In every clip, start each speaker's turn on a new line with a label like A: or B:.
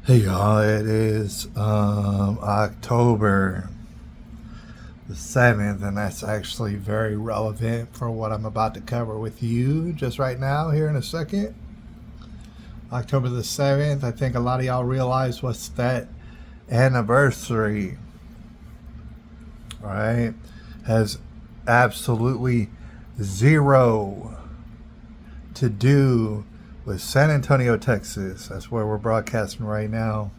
A: Hey y'all, it is October the 7th, and that's actually very relevant for what I'm about to cover with you just right now, here in a second. October the 7th, I think a lot of y'all realize what's that anniversary, right? Has absolutely zero to do with San Antonio, Texas. That's where we're broadcasting right now.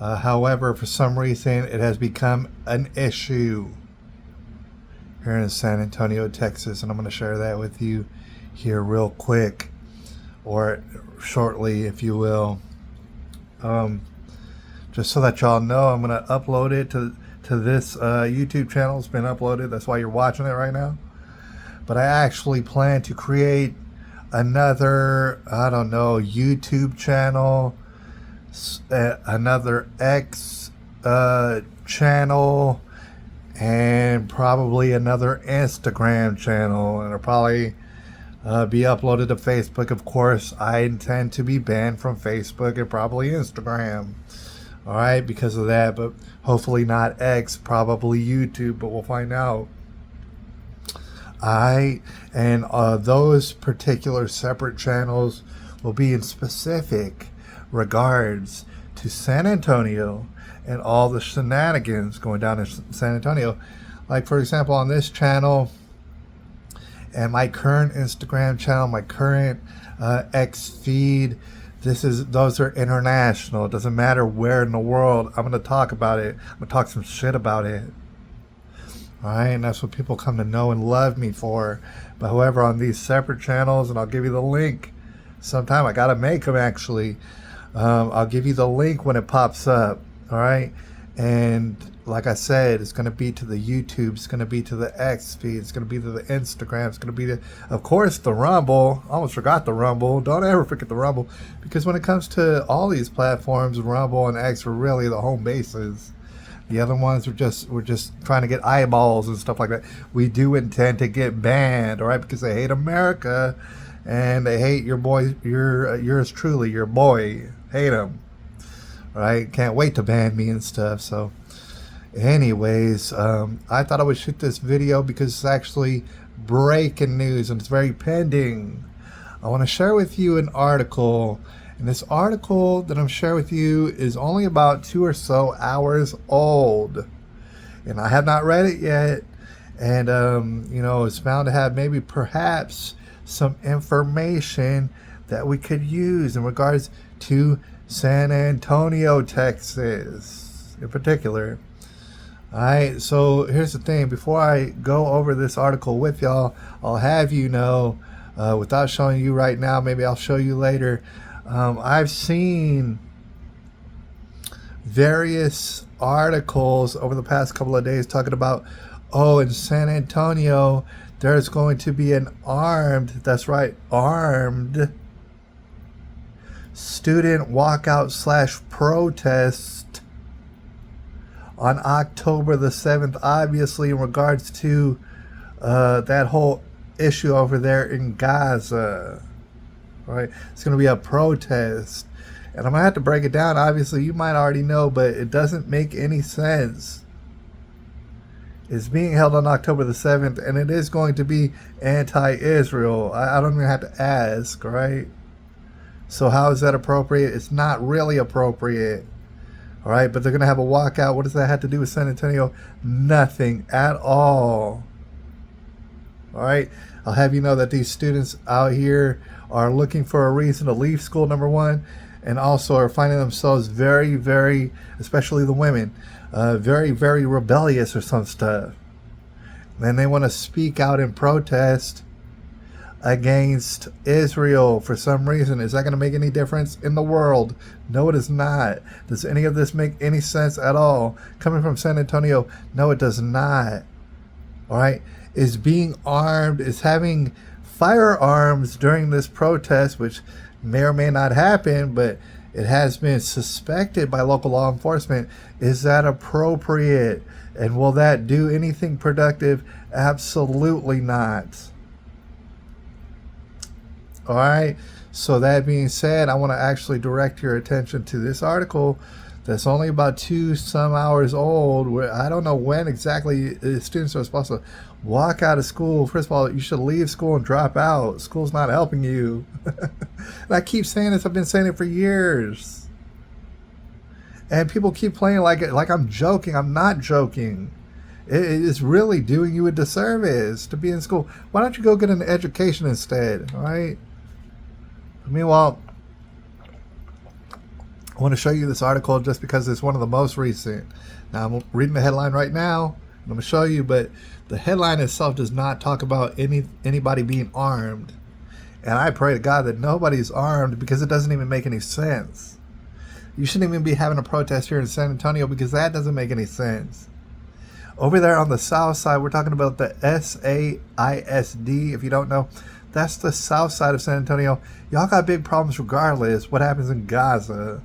A: However, for some reason, it has become an issue here in San Antonio, Texas, and I'm going to share that with you here real quick, or shortly, if you will. Just so that y'all know, I'm going to upload it to this YouTube channel. It's been uploaded. That's why you're watching it right now. But I actually plan to create another, YouTube channel, another X channel, and probably another Instagram channel, and it'll probably be uploaded to Facebook. Of course, I intend to be banned from Facebook and probably Instagram, all right, because of that, but hopefully not X, probably YouTube, but we'll find out. And those particular separate channels will be in specific regards to San Antonio and all the shenanigans going down in San Antonio. Like, for example, on this channel and my current Instagram channel, my current X feed, those are international. It doesn't matter where in the world. I'm going to talk about it. I'm going to talk some shit about it. All right, and that's what people come to know and love me for. But however, on these separate channels, and I'll give you the link sometime. I got to make them, actually. I'll give you the link when it pops up. All right, and like I said, it's going to be to the YouTube. It's going to be to the X feed. It's going to be to the Instagram. It's going to be to, of course, the Rumble. I almost forgot the Rumble. Don't ever forget the Rumble, because when it comes to all these platforms, Rumble and X are really the home bases. The other ones we're just trying to get eyeballs and stuff like that. We do intend to get banned, all right, because they hate America and they hate your boy, yours truly, your boy. Hate him, right? Can't wait to ban me and stuff. So, anyways, I thought I would shoot this video because it's actually breaking news and it's very pending. I want to share with you an article. And this article that I'm sharing with you is only about 2 or so hours old. And I have not read it yet. And, it's bound to have maybe perhaps some information that we could use in regards to San Antonio, Texas, in particular. All right, so here's the thing. Before I go over this article with y'all, I'll have you know, without showing you right now, maybe I'll show you later. I've seen various articles over the past couple of days talking about, in San Antonio, there's going to be an armed student walkout / protest on October the 7th, obviously in regards to that whole issue over there in Gaza. Right, it's going to be a protest, and I'm going to have to break it down. Obviously, you might already know, but it doesn't make any sense. It's being held on October the 7th, and it is going to be anti-Israel. I don't even have to ask, right? So how is that appropriate? It's not really appropriate. All right, but they're going to have a walkout. What does that have to do with San Antonio? Nothing at all. All right, I'll have you know that these students out here are looking for a reason to leave school, number one, and also are finding themselves very, very, especially the women, very, very rebellious or some stuff. And they want to speak out in protest against Israel for some reason. Is that going to make any difference in the world? No, it is not. Does any of this make any sense at all? Coming from San Antonio, no, it does not. All right? Is being armed, is having firearms during this protest, which may or may not happen, but it has been suspected by local law enforcement. Is that appropriate? And will that do anything productive? Absolutely not. All right. So that being said, I want to actually direct your attention to this article that's only about 2 some hours old, where I don't know when exactly students are supposed to walk out of school. First of all, you should leave school and drop out. School's not helping you. And I keep saying this. I've been saying it for years. And people keep playing like I'm joking. I'm not joking. It is really doing you a disservice to be in school. Why don't you go get an education instead, all right? Meanwhile, I want to show you this article just because it's one of the most recent. Now, I'm reading the headline right now. I'm going to show you, but the headline itself does not talk about anybody being armed. And I pray to God that nobody's armed, because it doesn't even make any sense. You shouldn't even be having a protest here in San Antonio, because that doesn't make any sense. Over there on the south side, we're talking about the SAISD. If you don't know, that's the south side of San Antonio. Y'all got big problems regardless what happens in Gaza.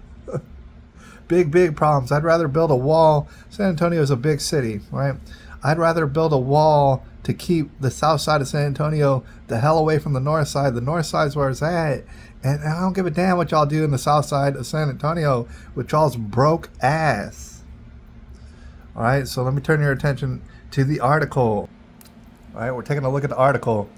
A: Big problems. I'd rather build a wall. San Antonio is a big city, right? I'd rather build a wall to keep the south side of San Antonio the hell away from the north side. The north side's where it's at. And I don't give a damn what y'all do in the south side of San Antonio with y'all's broke ass. All right, so let me turn your attention to the article. All right, we're taking a look at the article.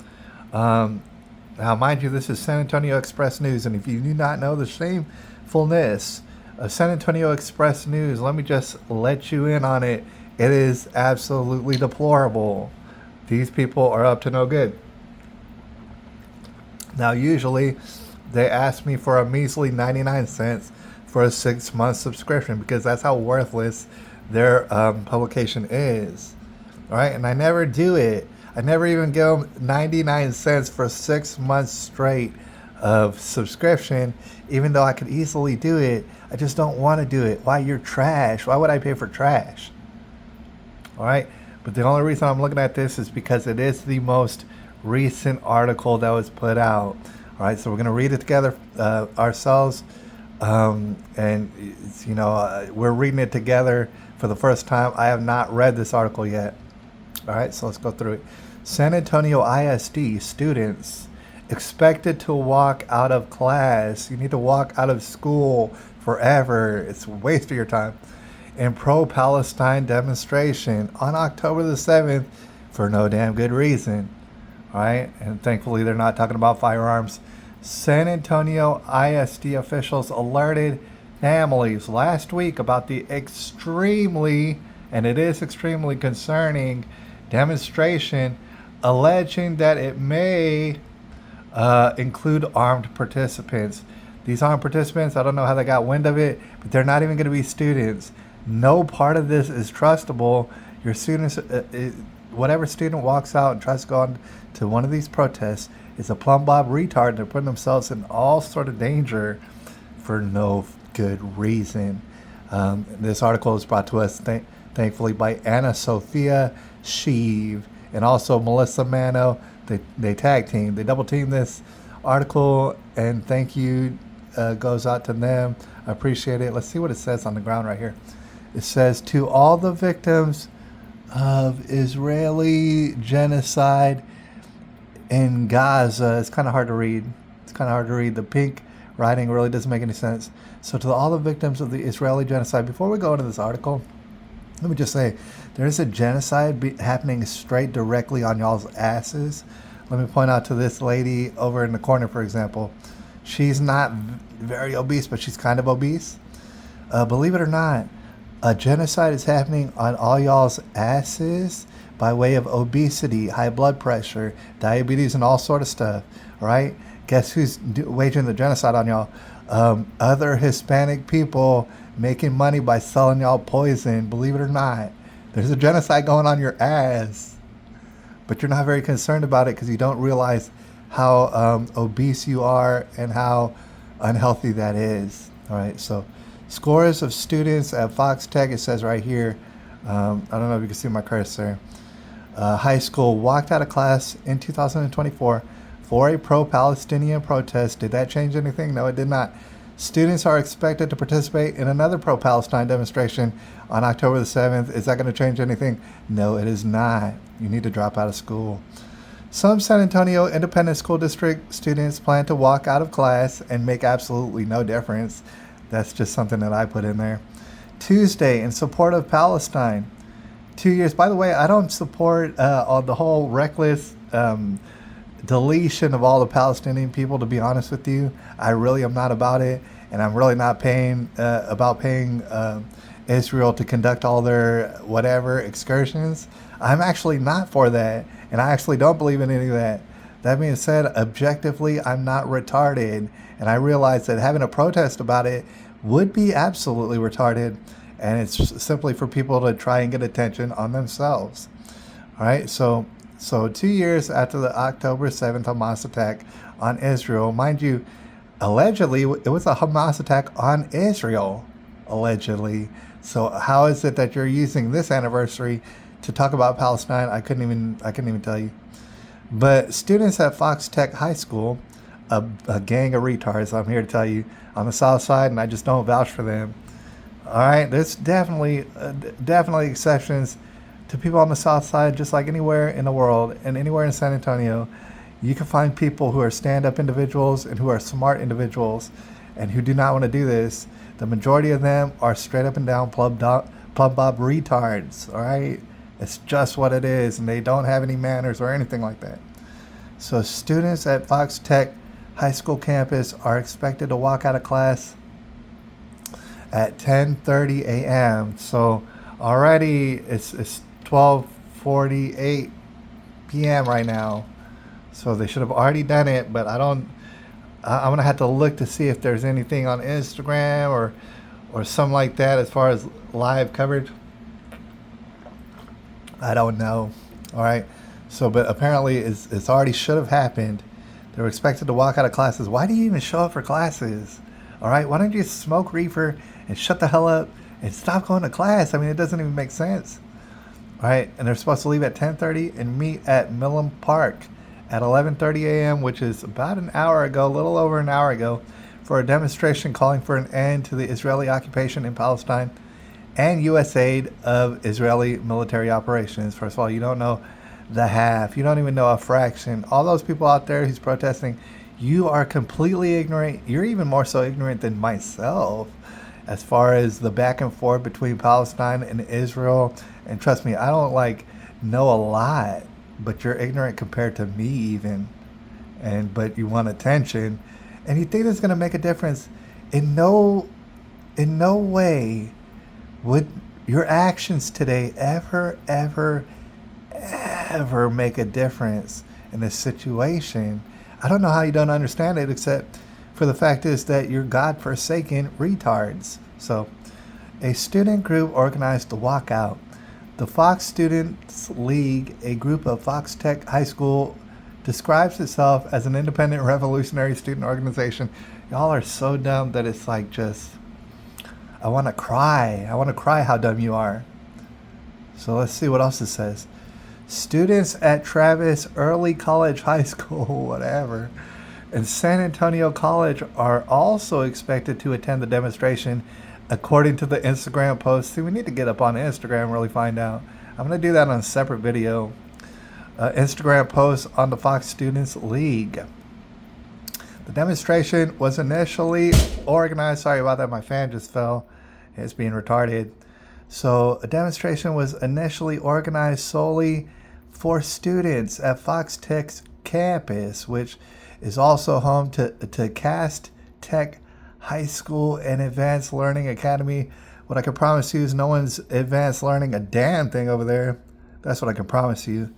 A: Now, mind you, this is San Antonio Express News. And if you do not know the shamefulness of San Antonio Express News, let me just let you in on it. It is absolutely deplorable. These people are up to no good. Now, usually they ask me for a measly 99 cents for a 6-month subscription, because that's how worthless their publication is. All right, and I never do it. I never even give them 99 cents for 6 months straight of subscription, even though I could easily do it. I just don't want to do it. Why? You're trash. Why would I pay for trash? All right. But the only reason I'm looking at this is because it is the most recent article that was put out. All right. So we're going to read it together ourselves. And, it's, we're reading it together for the first time. I have not read this article yet. All right. So let's go through it. San Antonio ISD students expected to walk out of class. You need to walk out of school forever. It's a waste of your time. In pro-Palestine demonstration on October the 7th for no damn good reason. All right? And thankfully they're not talking about firearms. San Antonio ISD officials alerted families last week about the extremely, and it is extremely concerning, demonstration alleging that it may include armed participants. These armed participants, I don't know how they got wind of it, but they're not even going to be students. No part of this is trustable. Your students, whatever student walks out and tries to go on to one of these protests is a plumb bob retard. They're putting themselves in all sort of danger for no good reason. This article is brought to us, thankfully, by Anna Sophia Sheave and also Melissa Mano. They tag team. They double team this article, and thank you goes out to them. I appreciate it. Let's see what it says on the ground right here. It says, to all the victims of Israeli genocide in Gaza. It's kind of hard to read. The pink writing really doesn't make any sense. So to all the victims of the Israeli genocide, before we go into this article, let me just say, there is a genocide happening straight directly on y'all's asses. Let me point out to this lady over in the corner, for example. She's not very obese, but she's kind of obese. Believe it or not, a genocide is happening on all y'all's asses by way of obesity, high blood pressure, diabetes, and all sort of stuff. All right? Guess who's waging the genocide on y'all? Other Hispanic people making money by selling y'all poison. Believe it or not, there's a genocide going on your ass. But you're not very concerned about it because you don't realize how obese you are and how unhealthy that is. All right, so scores of students at Fox Tech, it says right here, I don't know if you can see my cursor, high school walked out of class in 2024 for a pro-Palestinian protest. Did that change anything? No, it did not. Students are expected to participate in another pro-Palestine demonstration on October the 7th. Is that going to change anything? No, it is not. You need to drop out of school. Some San Antonio Independent School District students plan to walk out of class and make absolutely no difference. That's just something that I put in there. Tuesday, in support of Palestine. 2 years. By the way, I don't support all the whole reckless deletion of all the Palestinian people. To be honest with you, I really am not about it, and I'm really not paying Israel to conduct all their whatever excursions. I'm actually not for that, and I actually don't believe in any of that. That being said, objectively, I'm not retarded, and I realize that having a protest about it would be absolutely retarded, and it's simply for people to try and get attention on themselves. All right, so 2 years after the October 7th Hamas attack on Israel, mind you, allegedly it was a Hamas attack on Israel, allegedly. So how is it that you're using this anniversary to talk about Palestine? I couldn't even tell you. But students at Fox Tech High School, a gang of retards, I'm here to tell you, on the South Side, and I just don't vouch for them. All right, there's definitely exceptions to people on the South Side, just like anywhere in the world and anywhere in San Antonio. You can find people who are stand-up individuals and who are smart individuals and who do not want to do this. The majority of them are straight up and down plum bob retards, all right? It's just what it is, and they don't have any manners or anything like that. So students at Fox Tech High School campus are expected to walk out of class at 10:30 a.m. So already it's 12:48 p.m. right now. So they should have already done it, but I'm gonna have to look to see if there's anything on Instagram or something like that as far as live coverage. I don't know. All right. So, but apparently it's already should have happened. They were expected to walk out of classes. Why do you even show up for classes? All right. Why don't you smoke reefer and shut the hell up and stop going to class? I mean, it doesn't even make sense. All right. And they're supposed to leave at 10:30 and meet at Millam Park at 11:30 a.m., which is about an hour ago, a little over an hour ago, for a demonstration calling for an end to the Israeli occupation in Palestine and U.S. aid of Israeli military operations. First of all, you don't know the half. You don't even know a fraction. All those people out there who's protesting, you are completely ignorant. You're even more so ignorant than myself as far as the back and forth between Palestine and Israel. And trust me, I don't know a lot, but you're ignorant compared to me even. But you want attention, and you think it's going to make a difference. In no way would your actions today ever make a difference in this situation. I don't know how you don't understand it, except for the fact is that you're godforsaken retards. So, a student group organized the walkout. The Fox Students League, a group of Fox Tech High School, describes itself as an independent revolutionary student organization. Y'all are so dumb that it's like just, I want to cry. I want to cry how dumb you are. So let's see what else it says. Students at Travis Early College High School, whatever, and San Antonio College are also expected to attend the demonstration, according to the Instagram post. See, we need to get up on Instagram and really find out. I'm going to do that on a separate video. Instagram post on the Fox Students League. The demonstration was initially organized. Sorry about that. My fan just fell. It's being retarded. So a demonstration was initially organized solely for students at Fox Tech's campus, which is also home to Cast Tech High School and Advanced Learning Academy. What I can promise you is no one's advanced learning a damn thing over there. That's what I can promise you.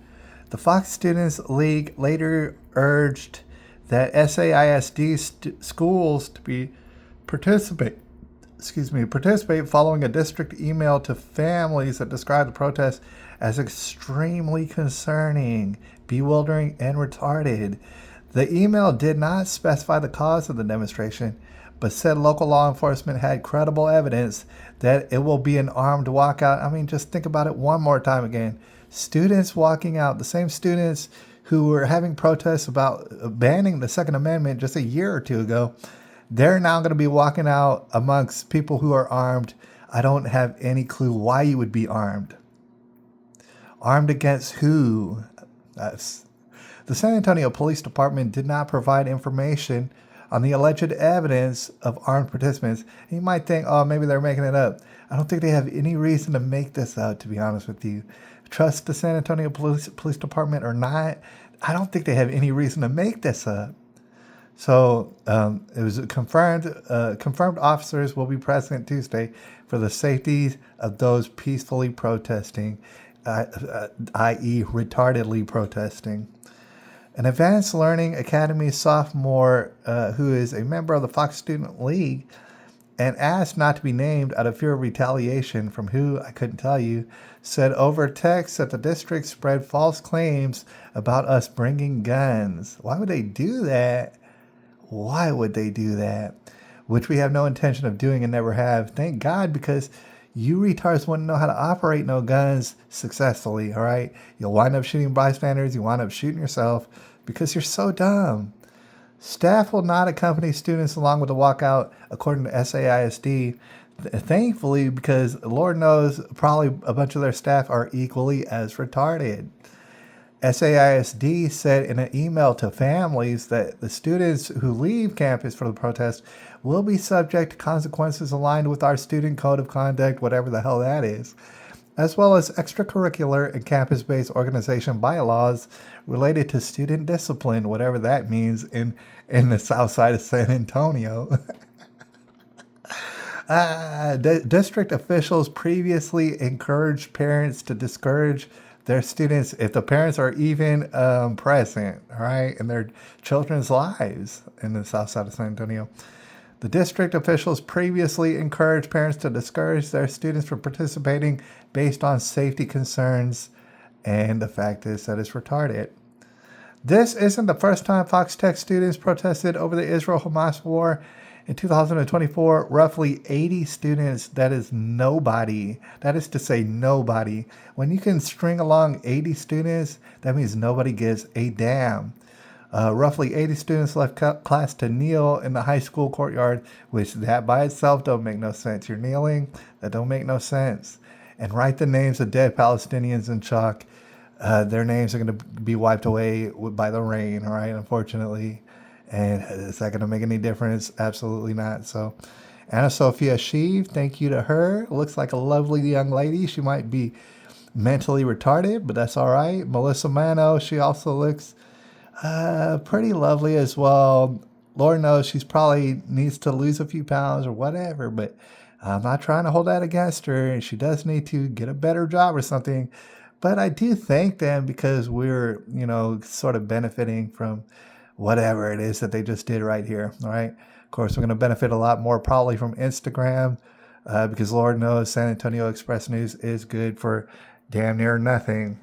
A: The Fox Students League later urged that SAISD schools to participate following a district email to families that described the protest as extremely concerning, bewildering, and retarded. The email did not specify the cause of the demonstration, but said local law enforcement had credible evidence that it will be an armed walkout. I mean, just think about it one more time again. Students walking out, the same students who were having protests about banning the Second Amendment just a year or two ago, they're now going to be walking out amongst people who are armed. I don't have any clue why you would be armed. Armed against who? The The San Antonio Police Department did not provide information on the alleged evidence of armed participants. You might think, oh, maybe they're making it up. I don't think they have any reason to make this up, to be honest with you. Trust the San Antonio Police Department or not, I don't think they have any reason to make this up. So it was confirmed. Confirmed officers will be present Tuesday for the safety of those peacefully protesting, i.e., retardedly protesting. An Advanced Learning Academy sophomore who is a member of the Fox Student League and asked not to be named out of fear of retaliation from who I couldn't tell you, said over text that the district spread false claims about us bringing guns. Why would they do that? Why would they do that? Which we have no intention of doing and never have. Thank God, because you retards wouldn't know how to operate no guns successfully, all right? You'll wind up shooting bystanders. You wind up shooting yourself because you're so dumb. Staff will not accompany students along with the walkout, according to SAISD. Thankfully, because Lord knows probably a bunch of their staff are equally as retarded. SAISD said in an email to families that the students who leave campus for the protest will be subject to consequences aligned with our student code of conduct, whatever the hell that is, as well as extracurricular and campus-based organization bylaws related to student discipline, whatever that means in the south side of San Antonio. District officials previously encouraged parents to discourage their students, if the parents are even present, all right, in their children's lives in the south side of San Antonio. The district officials previously encouraged parents to discourage their students from participating based on safety concerns, and the fact is that it's retarded. This isn't the first time Fox Tech students protested over the Israel-Hamas war. In 2024, roughly 80 students, that is nobody. That is to say nobody. When you can string along 80 students, that means nobody gives a damn. Roughly 80 students left class to kneel in the high school courtyard, which that by itself don't make no sense. You're kneeling, that don't make no sense. And write the names of dead Palestinians in chalk. Their names are going to be wiped away by the rain, all right, unfortunately. And is that going to make any difference? Absolutely not. So Anna Sophia Sheev, thank you to her. Looks like a lovely young lady. She might be mentally retarded, but that's all right. Melissa Mano, she also looks pretty lovely as well. Lord knows she's probably needs to lose a few pounds or whatever, but I'm not trying to hold that against her. And she does need to get a better job or something. But I do thank them because we're, sort of benefiting from whatever it is that they just did right here. All right. Of course, we're going to benefit a lot more probably from Instagram because Lord knows San Antonio Express News is good for damn near nothing.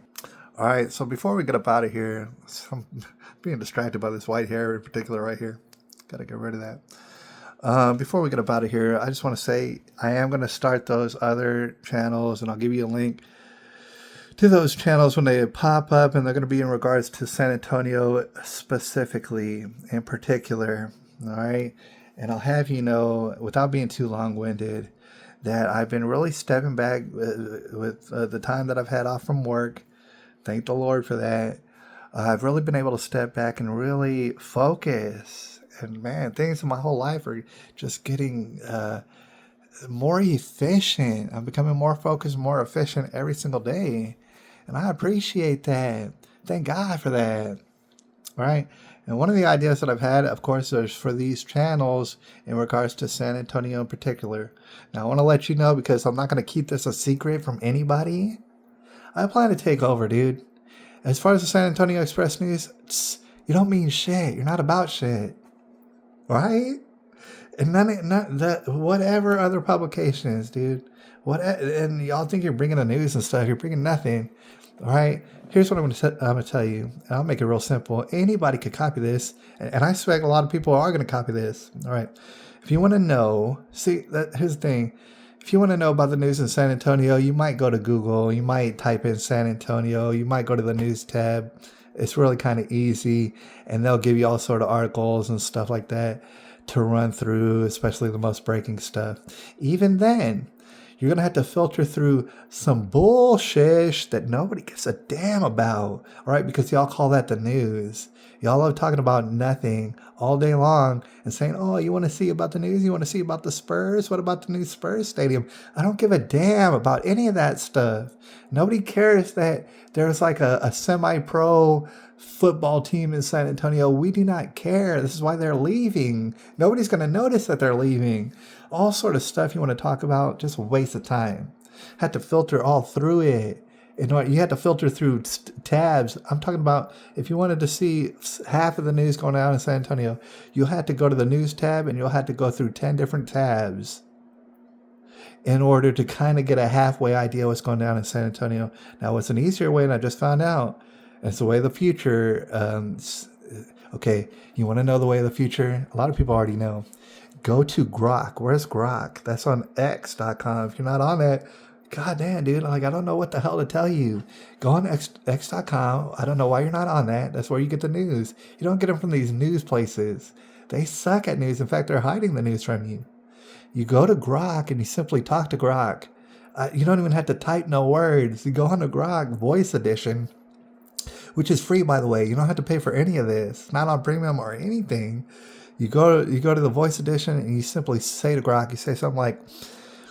A: All right. So before we get up out of here, I'm being distracted by this white hair in particular right here. Got to get rid of that. Before we get up out of here, I just want to say I am going to start those other channels and I'll give you a link to those channels when they pop up, and they're going to be in regards to San Antonio specifically, in particular, all right? And I'll have you know, without being too long-winded, that I've been really stepping back with the time that I've had off from work. Thank the Lord for that. I've really been able to step back and really focus. And man, things in my whole life are just getting more efficient. I'm becoming more focused, more efficient every single day. And I appreciate that. Thank God for that. All right. And one of the ideas that I've had, of course, is for these channels in regards to San Antonio in particular. Now, I want to let you know, because I'm not going to keep this a secret from anybody. I plan to take over, dude. As far as the San Antonio Express News, you don't mean shit. You're not about shit. Right? And whatever other publications, dude. And y'all think you're bringing the news and stuff. You're bringing nothing. All right. Here's what I'm going to tell you. I'll make it real simple. Anybody could copy this, and I expect a lot of people are going to copy this. All right. If you want to know, here's the thing. If you want to know about the news in San Antonio, you might go to Google. You might type in San Antonio. You might go to the news tab. It's really kind of easy, and they'll give you all sort of articles and stuff like that to run through, especially the most breaking stuff. Even then, You're going to have to filter through some bullshit that nobody gives a damn about, all right? Because y'all call that the news. Y'all love talking about nothing all day long and saying, oh, you want to see about the news? You want to see about the Spurs? What about the new Spurs stadium? I don't give a damn about any of that stuff. Nobody cares that there's like a semi-pro football team in San Antonio. We do not care. This is why they're leaving. Nobody's going to notice that they're leaving. All sort of stuff you want to talk about, just a waste of time. Had to filter all through it. You had to filter through tabs. I'm talking about if you wanted to see half of the news going on in San Antonio, you had to go to the news tab and you'll have to go through 10 different tabs in order to kind of get a halfway idea what's going down in San Antonio. Now, what's an easier way, and I just found out, it's the way of the future. Okay, you want to know the way of the future? A lot of people already know. Go to Grok. Where's Grok? That's on X.com. If you're not on that, God damn, dude, like, I don't know what the hell to tell you. Go on X.com. I don't know why you're not on that. That's where you get the news. You don't get them from these news places. They suck at news. In fact, they're hiding the news from you. You go to Grok and you simply talk to Grok. You don't even have to type no words. You go on to Grok Voice Edition, which is free, by the way. You don't have to pay for any of this. It's not on premium or anything. You go to the Voice Edition and you simply say to Grok, you say something like,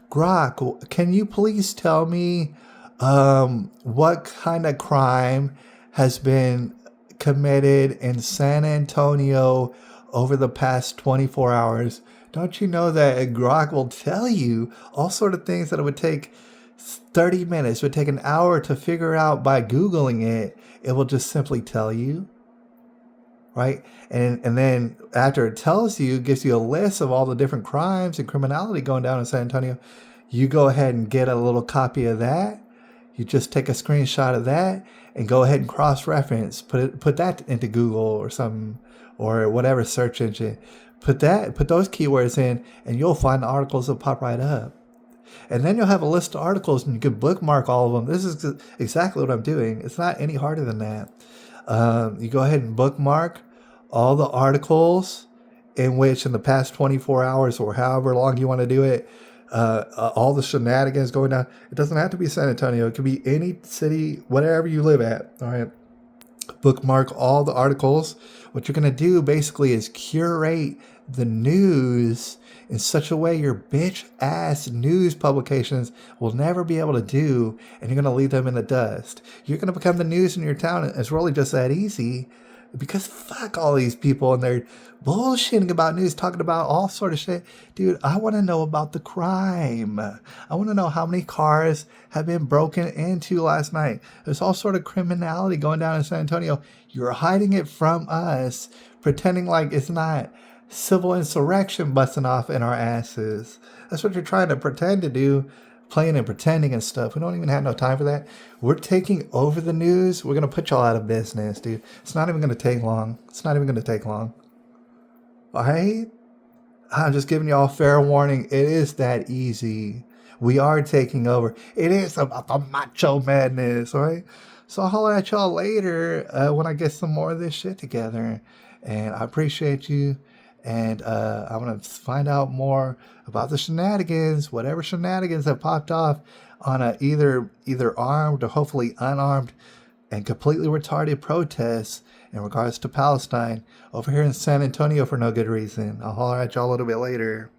A: Grok, can you please tell me what kind of crime has been committed in San Antonio over the past 24 hours? Don't you know that Grok will tell you all sort of things that it would take 30 minutes, would take an hour to figure out by Googling it? It will just simply tell you, right? And then after it tells you, gives you a list of all the different crimes and criminality going down in San Antonio, you go ahead and get a little copy of that. You just take a screenshot of that and go ahead and cross-reference. Put that into Google or something, or whatever search engine. Put those keywords in, and you'll find the articles that pop right up. And then you'll have a list of articles, and you can bookmark all of them. This is exactly what I'm doing. It's not any harder than that. You go ahead and bookmark all the articles in which in the past 24 hours or however long you want to do it, all the shenanigans going down. It doesn't have to be San Antonio. It could be any city, whatever you live at. All right. Bookmark all the articles. What you're going to do basically is curate the news in such a way your bitch ass news publications will never be able to do, and you're going to leave them in the dust. You're going to become the news in your town. It's really just that easy, because fuck all these people and they're bullshitting about news, talking about all sort of shit. Dude, I want to know about the crime. I want to know how many cars have been broken into last night. There's all sort of criminality going down in San Antonio. You're hiding it from us, pretending like it's not civil insurrection busting off in our asses. That's what you're trying to pretend to do, playing and pretending and stuff. We don't even have no time for that. We're taking over the news. We're going to put y'all out of business, dude. It's not even going to take long. It's not even going to take long. All right? I'm just giving y'all fair warning. It is that easy. We are taking over. It is about the macho madness, all right? So I'll holler at y'all later when I get some more of this shit together. And I appreciate you. And I'm going to find out more about the shenanigans, whatever shenanigans have popped off on a either armed or hopefully unarmed and completely retarded protests in regards to Palestine over here in San Antonio for no good reason. I'll holler at y'all a little bit later.